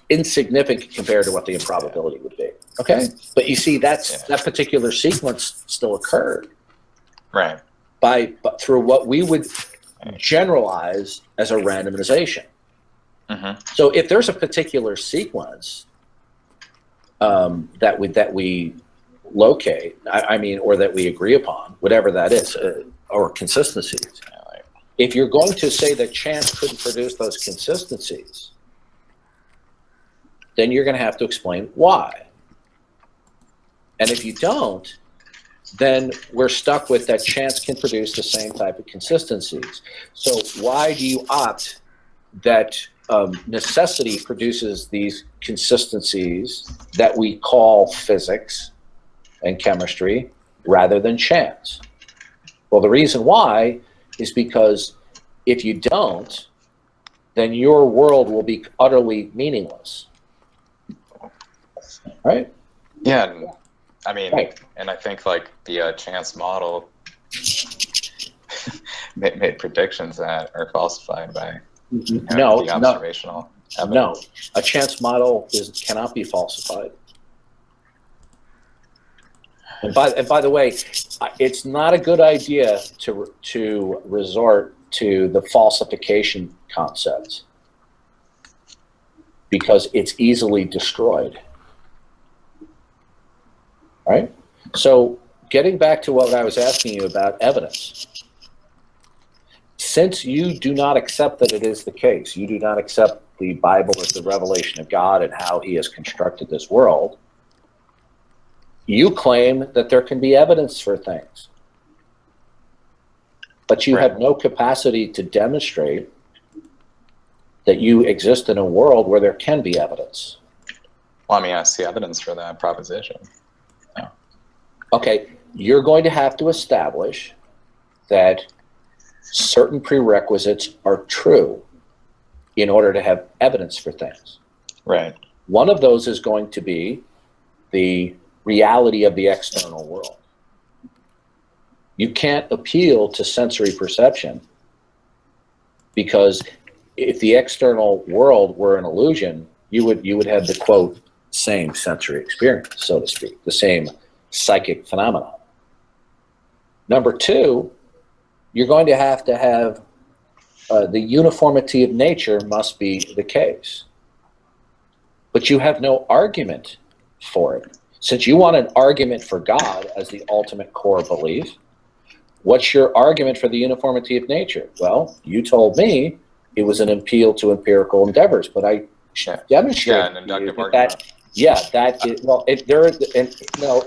insignificant compared to what the improbability would be. Okay, but you see, that particular sequence still occurred. Right. But through what we would generalize as a randomization. Mm-hmm. So if there's a particular sequence that we locate, or that we agree upon, whatever that is, or consistencies. If you're going to say that chance couldn't produce those consistencies, then you're going to have to explain why. And if you don't, then we're stuck with that chance can produce the same type of consistencies. So why do you opt that necessity produces these consistencies that we call physics and chemistry rather than chance? Well, the reason why is because if you don't, then your world will be utterly meaningless. Right? Yeah. I mean, right. And I think like the chance model made predictions that are falsified by the observational evidence. No, a chance model cannot be falsified. And by the way, it's not a good idea to resort to the falsification concept because it's easily destroyed. Right? So getting back to what I was asking you about evidence. since you do not accept that it is the case, you do not accept the Bible as the revelation of God and how he has constructed this world, you claim that there can be evidence for things. But you have no capacity to demonstrate that you exist in a world where there can be evidence. Well, I mean, I see evidence for that proposition. Yeah. Okay, you're going to have to establish that certain prerequisites are true in order to have evidence for things. Right. One of those is going to be the reality of the external world. You can't appeal to sensory perception, because if the external world were an illusion, you would have the, quote, same sensory experience, so to speak, the same psychic phenomenon. Number two, you're going to have the uniformity of nature must be the case. But you have no argument for it. Since you want an argument for God as the ultimate core belief, what's your argument for the uniformity of nature? Well, you told me it was an appeal to empirical endeavors, but I demonstrated an inductive argument.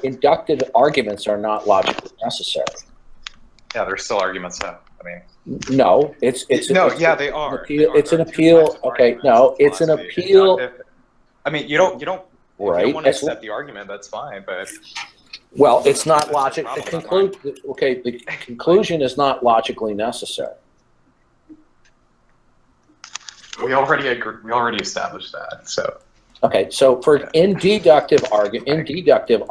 Inductive arguments are not logically necessary. Yeah, there's still arguments though. I mean, no, they are. It's an appeal. Okay, no, it's an appeal. I mean, you don't. Right. If you don't want to accept the argument, that's fine. But well, it's not logic. The conclusion is not logically necessary. We already established that. So. Okay, so in deductive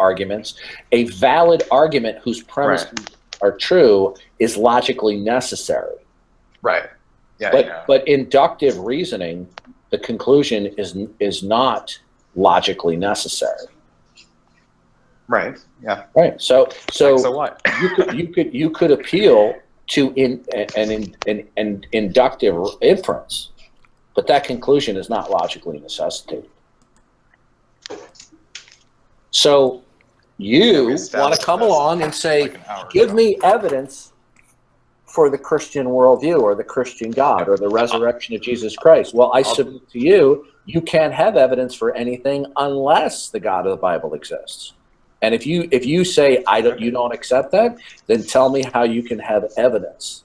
arguments, a valid argument whose premises are true is logically necessary. Right. Yeah. But inductive reasoning, the conclusion is not logically necessary. Right. Yeah. Right. So what? you could appeal to an inductive inference, but that conclusion is not logically necessitated. So you want to come along and say, give me evidence for the Christian worldview or the Christian God or the resurrection of Jesus Christ. Well, I submit to you, you can't have evidence for anything unless the God of the Bible exists. And if you say you don't accept that, then tell me how you can have evidence.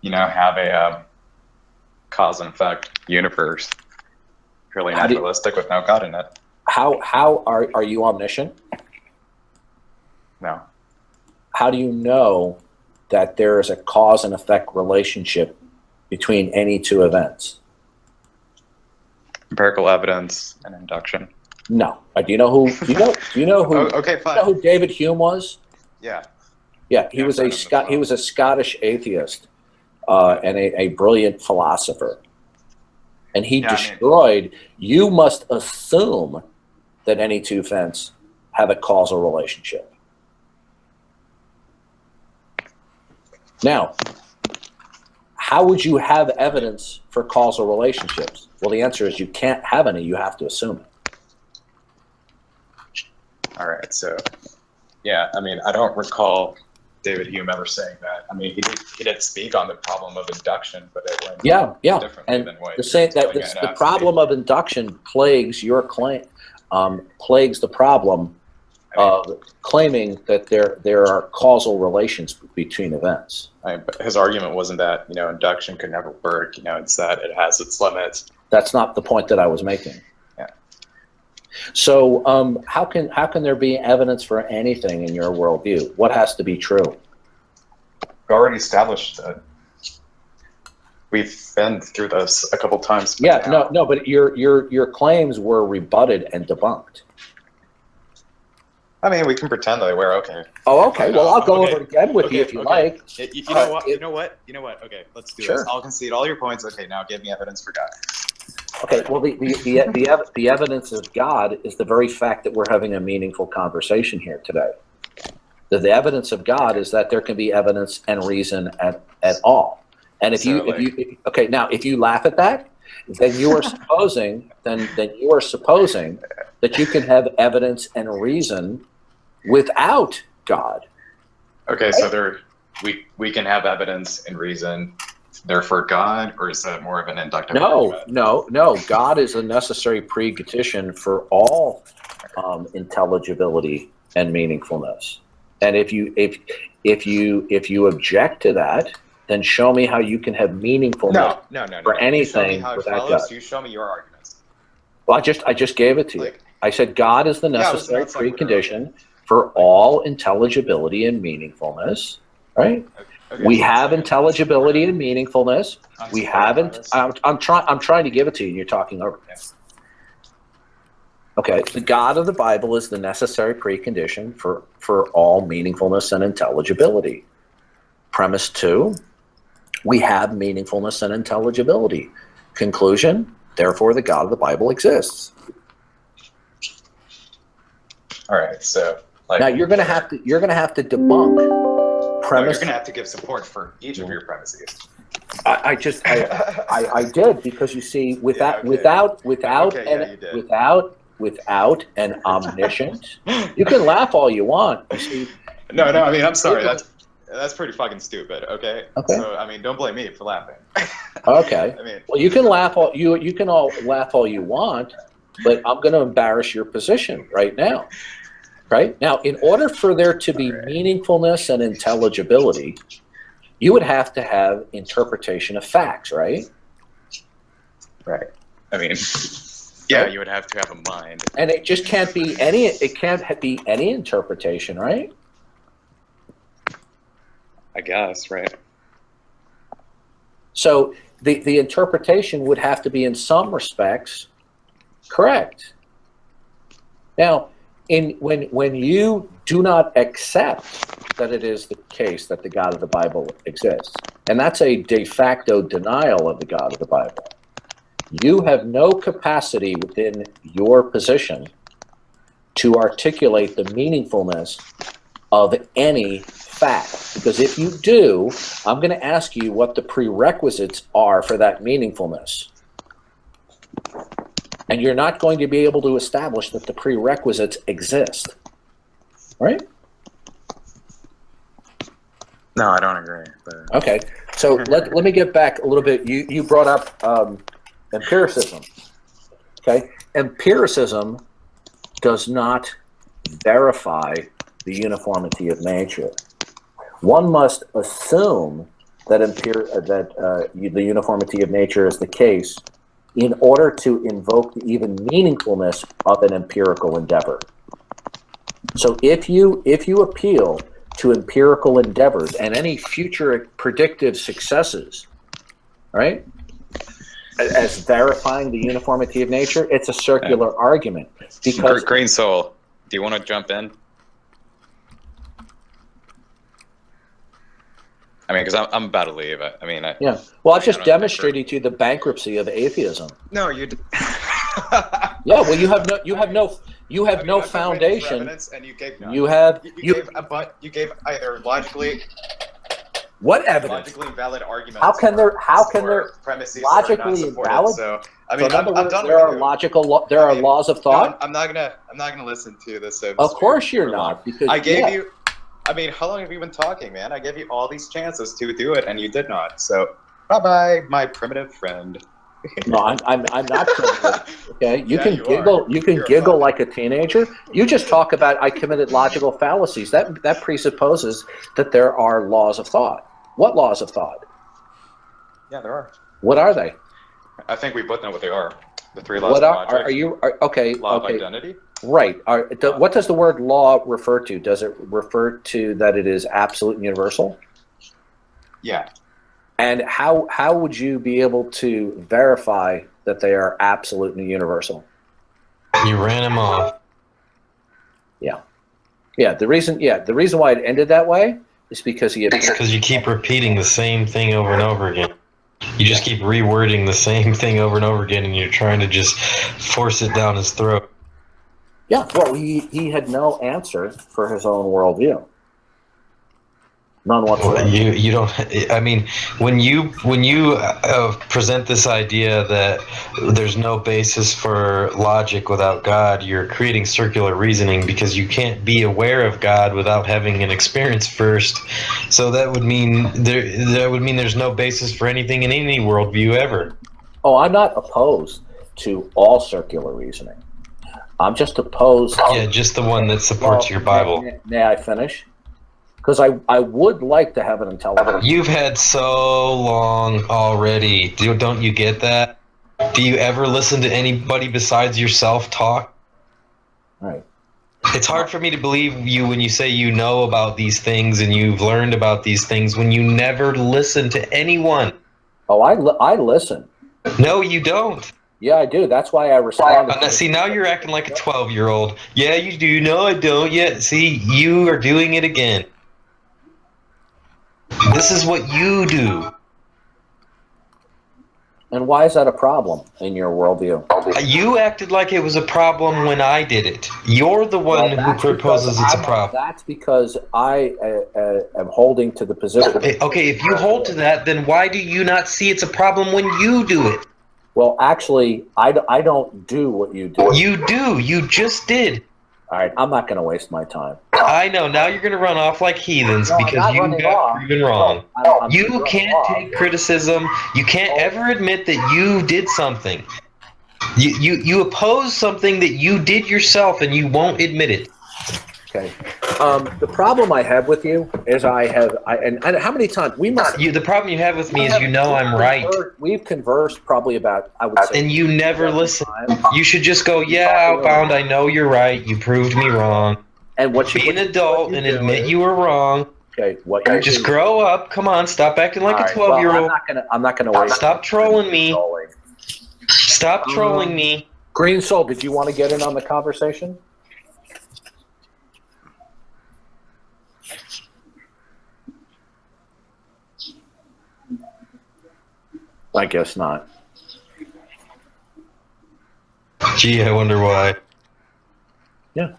Have a cause and effect universe, purely naturalistic with no God in it. How are you omniscient? No. How do you know that there is a cause and effect relationship between any two events? Empirical evidence and induction. No. Do you know who? Okay, fine. You know who David Hume was? Yeah. Yeah, he was a Scottish atheist and a brilliant philosopher. And he destroyed. You must assume that any two events have a causal relationship. Now, how would you have evidence for causal relationships? Well, the answer is you can't have any. You have to assume it. All right. So, yeah, I mean, I don't recall David Hume ever saying that. I mean, he did speak on the problem of induction, but it went differently and than what to say that the problem of induction plagues your claim, plagues the problem of claiming that there are causal relations between events. But his argument wasn't that induction could never work. It's that it has its limits. That's not the point that I was making. Yeah. So how can there be evidence for anything in your worldview? What has to be true? We already established that. We've been through this a couple times. Yeah. No. But your claims were rebutted and debunked. I mean, we can pretend that they were okay. Oh, okay. Well, I'll go over it again with you if you like. You know what? You know what? Okay, let's do this. I'll concede all your points. Okay, now give me evidence for God. Okay. Well, the evidence of God is the very fact that we're having a meaningful conversation here today. The evidence of God is that there can be evidence and reason at all. And if you laugh at that, then you are supposing that you can have evidence and reason without God. Okay, right? So we can have evidence and reason, therefore God, or is that more of an inductive No, argument? no. God is a necessary precondition for all intelligibility and meaningfulness. And if you object to that, then show me how you can have meaningfulness No. for You show me anything how it without follows. God. You show me your arguments. Well, I just gave it to you. Like, I said God is the Yeah, it was necessary non sequitur, precondition for all intelligibility and meaningfulness. Right? Okay, We so have it's intelligibility and meaningfulness. We haven't. unsupported I'm trying to give it to you, and you're talking over me. Okay, the God of the Bible is the necessary precondition for all meaningfulness and intelligibility. Premise 2, we have meaningfulness and intelligibility. Conclusion, therefore the God of the Bible exists. All right, so like, Now you're gonna have to debunk no, premise. you're gonna have to give support for each of your premises. I did, because you see, Yeah, okay. without an omniscient, you can laugh all you want. You see, No, I mean, I'm sorry. That's pretty fucking stupid. Okay. Okay. So I mean, don't blame me for laughing. Okay. I mean, Well, you can laugh all you can all laugh all you want, but I'm going to embarrass your position right now. Right now, in order for there to be meaningfulness and intelligibility, you would have to have interpretation of facts, right? right. I mean, yeah, you would have to have a mind. And it just can't be any. It can't be any interpretation, right? I guess, right. So the interpretation would have to be, in some respects, correct. Now, when you do not accept that it is the case that the God of the Bible exists, and that's a de facto denial of the God of the Bible, you have no capacity within your position to articulate the meaningfulness of any fact. Because if you do, I'm going to ask you what the prerequisites are for that meaningfulness. And you're not going to be able to establish that the prerequisites exist. Right? No, I don't agree. But... Okay. So let me get back a little bit. You brought up empiricism. Okay? Empiricism does not verify the uniformity of nature. One must assume that the uniformity of nature is the case in order to invoke the even meaningfulness of an empirical endeavor. So if you appeal to empirical endeavors and any future predictive successes, right, as verifying the uniformity of nature, it's a circular argument. Because Green Soul, do you want to jump in? I mean, because I'm about to leave. I mean, yeah. Well, I've just demonstrated to you the bankruptcy of atheism. No, you. Yeah. Well, you have no foundation. And you gave none. You gave either logically. What evidence? Logically valid arguments. How can there premises logically invalid? So I mean, so in other words, done there are logical. There are laws of thought. No, I'm not gonna listen to this. Of course, you're not, because I gave you. I mean, how long have you been talking, man? I gave you all these chances to do it, and you did not. So, bye-bye, my primitive friend. No, I'm not primitive. Okay, you can giggle. You can giggle like a teenager. You just talk about I committed logical fallacies. That presupposes that there are laws of thought. What laws of thought? Yeah, there are. What are they? I think we both know what they are. The three laws of logic. Okay? Law of identity. Right. What does the word law refer to? Does it refer to that it is absolute and universal? Yeah. And how would you be able to verify that they are absolute and universal? You ran him off. Yeah. Yeah. The reason why it ended that way is because because you keep repeating the same thing over and over again. You just keep rewording the same thing over and over again, and you're trying to just force it down his throat. Yeah, well, he had no answer for his own worldview. None Well, whatsoever. you don't. I mean, when you present this idea that there's no basis for logic without God, you're creating circular reasoning because you can't be aware of God without having an experience first. So that would mean there's no basis for anything in any worldview ever. Oh, I'm not opposed to all circular reasoning. I'm just opposed to... Yeah, just the one that supports your Bible. May I finish? Because I would like to have an intelligent... You've had so long already. Don't you get that? Do you ever listen to anybody besides yourself talk? Right. It's hard for me to believe you when you say you know about these things and you've learned about these things when you never listen to anyone. Oh, I listen. No, you don't. Yeah, I do. That's why I responded. See, now you're acting like a 12-year-old. Yeah, you do. No, I don't. Yeah, see, you are doing it again. This is what you do. And why is that a problem in your worldview? You acted like it was a problem when I did it. You're the one who proposes it's a problem. That's because I am holding to the position. Okay, if you hold to that, then why do you not see it's a problem when you do it? Well, actually, I don't do what you do. You do. You just did. All right, I'm not going to waste my time. I know. Now you're going to run off like heathens because you got proven wrong. You can't take criticism. You can't ever admit that you did something. You oppose something that you did yourself and you won't admit it. Okay. The problem I have with you is and how many times the problem you have with me is I'm right. We've conversed probably about, I would say, and you never listen. You should just go, yeah, Outbound, I know you're right. You proved me wrong. And be an adult and admit you were wrong. Okay. Just grow up. Come on, stop acting like a 12-year-old. Well, I'm not gonna wait. Stop trolling me. Stop trolling me. Green Soul, did you want to get in on the conversation? I guess not. Gee, I wonder why. Yeah.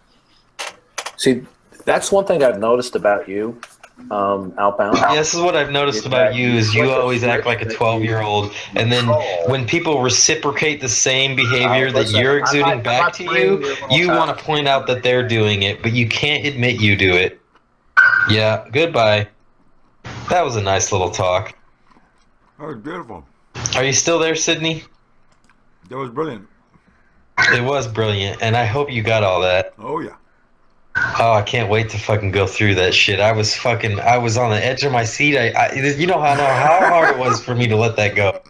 See, that's one thing I've noticed about you, Outbound. Yeah, this is what I've noticed about you is you always act like a 12-year-old, and then when people reciprocate the same behavior that you're exuding back to you, you want to point out that they're doing it, but you can't admit you do it. Yeah, goodbye. That was a nice little talk. That was beautiful. Are you still there, Sydney? That was brilliant. It was brilliant, and I hope you got all that. Oh, yeah. Oh, I can't wait to fucking go through that shit. I was on the edge of my seat. You know how hard it was for me to let that go.